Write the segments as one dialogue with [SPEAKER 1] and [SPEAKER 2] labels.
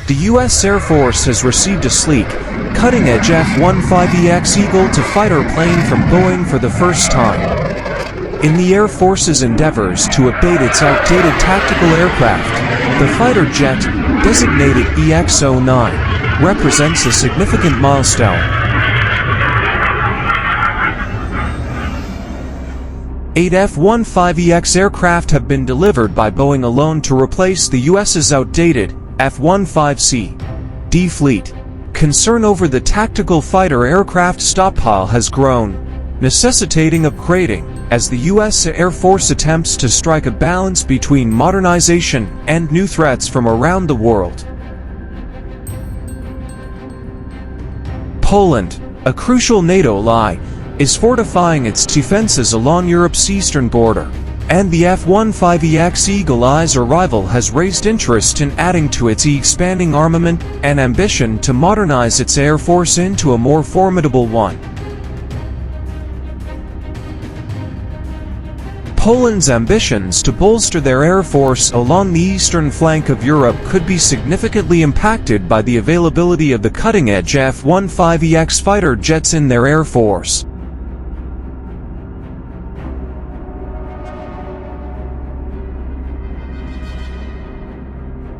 [SPEAKER 1] The U.S. Air Force has received a sleek, cutting-edge F15EX Eagle II fighter plane from Boeing for the first time. In the Air Force's endeavors to update its outdated tactical aircraft, the fighter jet, designated EX-09, represents a significant milestone. 8 F-15EX aircraft have been delivered by Boeing alone to replace the U.S.'s outdated F-15C/D fleet. Concern over the tactical fighter aircraft stockpile has grown, necessitating upgrading, as the U.S. Air Force attempts to strike a balance between modernization and new threats from around the world. Poland, a crucial NATO ally, is fortifying its defenses along Europe's eastern border, and the F15EX Eagle II's arrival has raised interest in adding to its expanding armament and ambition to modernize its air force into a more formidable one. Poland's ambitions to bolster their air force along the eastern flank of Europe could be significantly impacted by the availability of the cutting-edge F-15EX fighter jets in their air force.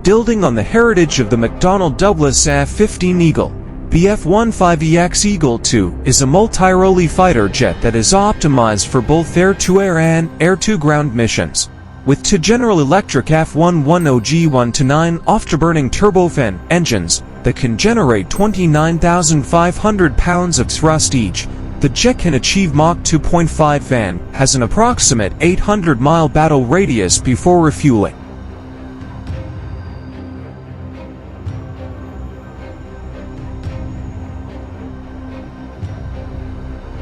[SPEAKER 1] Building on the heritage of the McDonnell Douglas F-15 Eagle, the F-15EX Eagle II is a multi-role fighter jet that is optimized for both air-to-air and air-to-ground missions, with two General Electric F110G1-9 afterburning turbofan engines that can generate 29,500 pounds of thrust each. The jet can achieve Mach 2.5 and has an approximate 800-mile battle radius before refueling.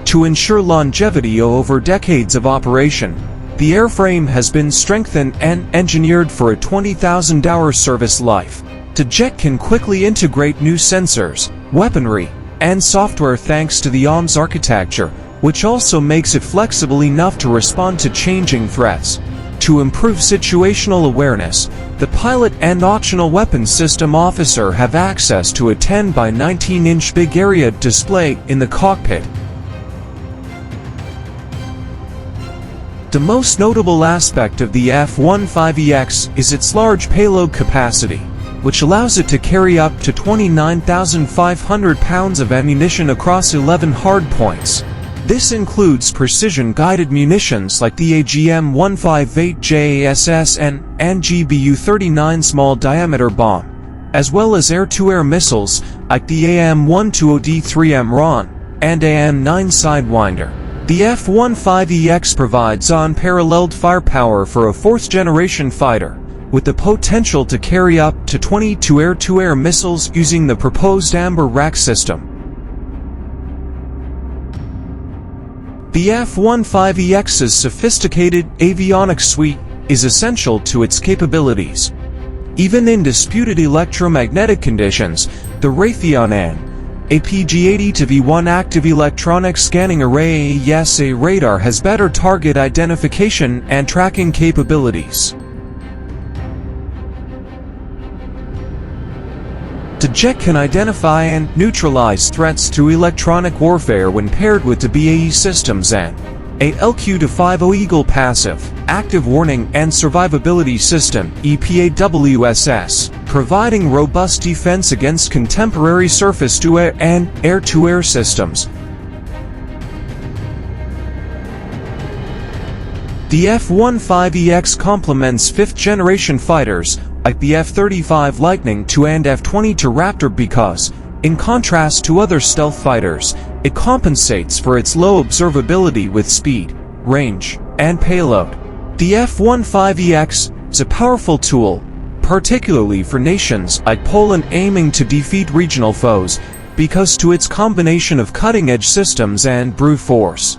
[SPEAKER 1] To ensure longevity over decades of operation, the airframe has been strengthened and engineered for a 20,000-hour service life. The jet can quickly integrate new sensors, weaponry, and software thanks to the ARMS architecture, which also makes it flexible enough to respond to changing threats. To improve situational awareness, the pilot and optional weapons system officer have access to a 10 by 19-inch big area display in the cockpit. The most notable aspect of the F-15EX is its large payload capacity, which allows it to carry up to 29,500 pounds of ammunition across 11 hardpoints. This includes precision-guided munitions like the AGM-158 JASS and GBU-39 small-diameter bomb, as well as air-to-air missiles like the AM-120D3 MRON and AM-9 Sidewinder. The F-15EX provides unparalleled firepower for a fourth-generation fighter, with the potential to carry up to 22 air-to-air missiles using the proposed Amber rack system. The F-15EX's sophisticated avionics suite is essential to its capabilities. Even in disputed electromagnetic conditions, the Raytheon N APG-80-V1 active electronic scanning array AESA radar has better target identification and tracking capabilities. The jet can identify and neutralize threats through electronic warfare when paired with the BAE systems and a LQ-250 Eagle passive, active warning and survivability system EPAWSS, providing robust defense against contemporary surface-to-air and air-to-air systems. The F-15EX complements fifth-generation fighters like the F-35 Lightning II and F-22 Raptor because, in contrast to other stealth fighters, it compensates for its low observability with speed, range, and payload. The F-15EX is a powerful tool, particularly for nations like Poland aiming to defeat regional foes, because to its combination of cutting-edge systems and brute force.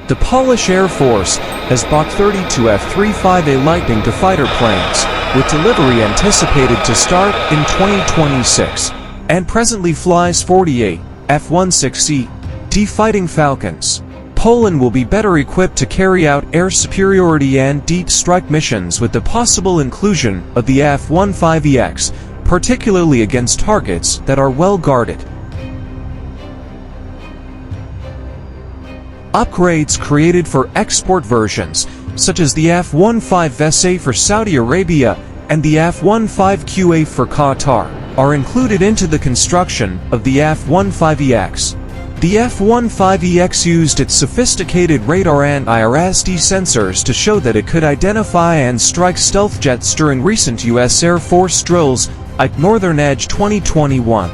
[SPEAKER 1] The Polish Air Force has bought 32 F-35A Lightning II fighter planes, with delivery anticipated to start in 2026, and presently flies 48 F-16D fighting Falcons. Poland will be better equipped to carry out air superiority and deep strike missions with the possible inclusion of the F15EX, particularly against targets that are well guarded. Upgrades created for export versions, such as the F15SA for Saudi Arabia and the F15QA for Qatar, are included into the construction of the F15EX. The F15EX used its sophisticated radar and IRSD sensors to show that it could identify and strike stealth jets during recent U.S. Air Force drills like Northern Edge 2021.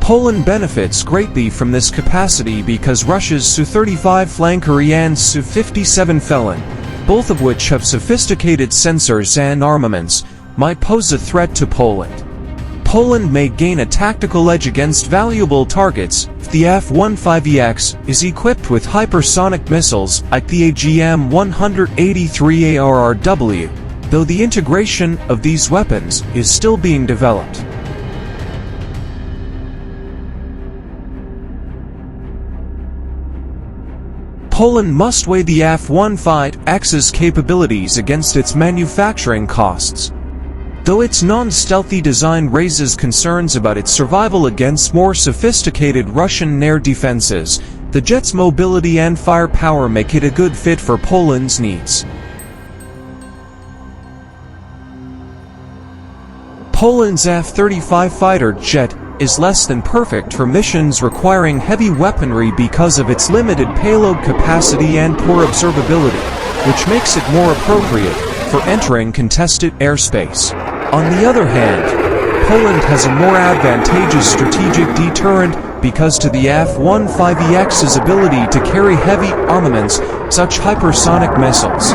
[SPEAKER 1] Poland benefits greatly from this capacity because Russia's Su-35 Flanker and Su-57 Felon, both of which have sophisticated sensors and armaments, might pose a threat to Poland. Poland may gain a tactical edge against valuable targets if the F15EX is equipped with hypersonic missiles like the AGM-183ARRW, though the integration of these weapons is still being developed. Poland must weigh the F15EX's capabilities against its manufacturing costs. Though its non-stealthy design raises concerns about its survival against more sophisticated Russian air defenses, the jet's mobility and firepower make it a good fit for Poland's needs. Poland's F-35 fighter jet is less than perfect for missions requiring heavy weaponry because of its limited payload capacity and poor observability, which makes it more appropriate for entering contested airspace. On the other hand, Poland has a more advantageous strategic deterrent because to the F15EX's ability to carry heavy armaments, such hypersonic missiles.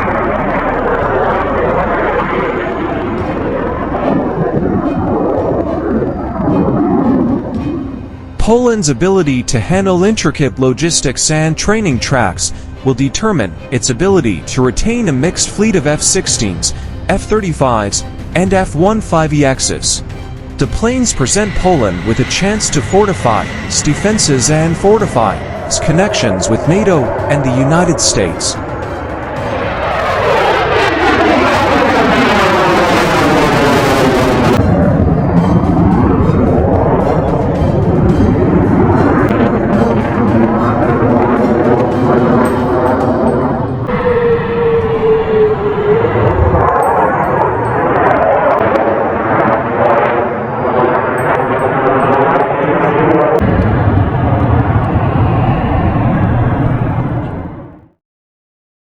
[SPEAKER 1] Poland's ability to handle intricate logistics and training tracks will determine its ability to retain a mixed fleet of F-16s, F-35s, and F-15EXs. The planes present Poland with a chance to fortify its defenses and fortify its connections with NATO and the United States.